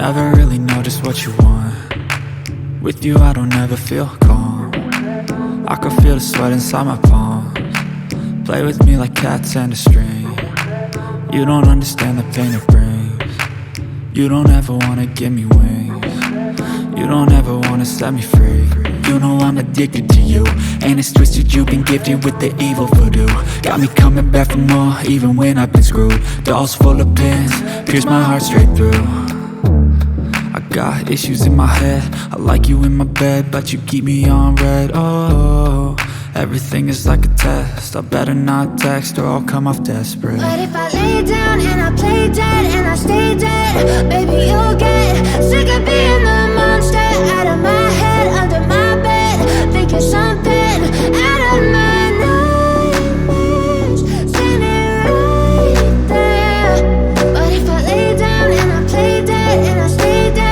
Never really know just what you want. With you I don't ever feel calm. I can feel the sweat inside my palms. Play with me like cats and a string. You don't understand the pain it brings. You don't ever wanna give me wings. You don't ever wanna set me free. You know I'm addicted to you, and it's twisted, you've been gifted with the evil voodoo. Got me coming back for more, even when I've been screwed. Dolls full of pins, pierce my heart straight through. I got issues in my head, I like you in my bed, but you keep me on red. Oh, everything is like a test, I better not text or I'll come off desperate. But if I lay down and I play dead and I stay dead, baby you'll get sick of being the monster out of my head, under my bed, thinking something out of my nightmares, standing right there. But if I lay down and I play dead and I stay dead,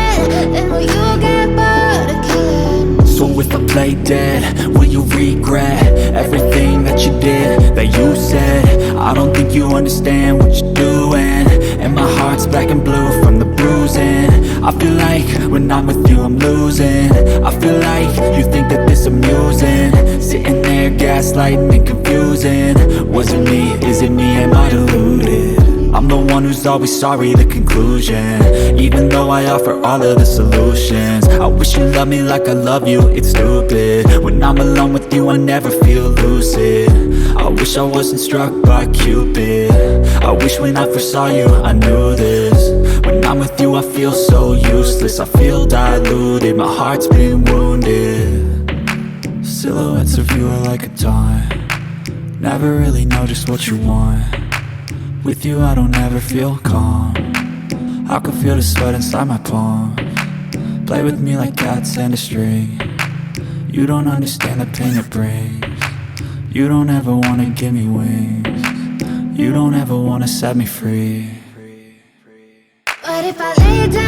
then will you get bored of killing? So if I play dead, will you regret everything that you did, that you said? I don't think you understand what you're doing, and my heart's black and blue from the bruising. I feel like when I'm with you I'm losing. I feel like you think that this amusing, sitting there gaslighting and confusing. Was it me? Is it me? Am I deluded? I'm the one who's always sorry, the conclusion, even though I offer all of the solutions. I wish you loved me like I love you, it's stupid. When I'm alone with you I never feel lucid. I wish I wasn't struck by Cupid. I wish when I first saw you I knew this. When I'm with you I feel so useless, I feel diluted, my heart's been wounded. Silhouettes of you are like a taunt. Never really know just what you want. With you I don't ever feel calm. I can feel the sweat inside my palms. Play with me like cats and a string. You don't understand the pain it brings. You don't ever wanna give me wings. You don't ever wanna set me free. But if I lay down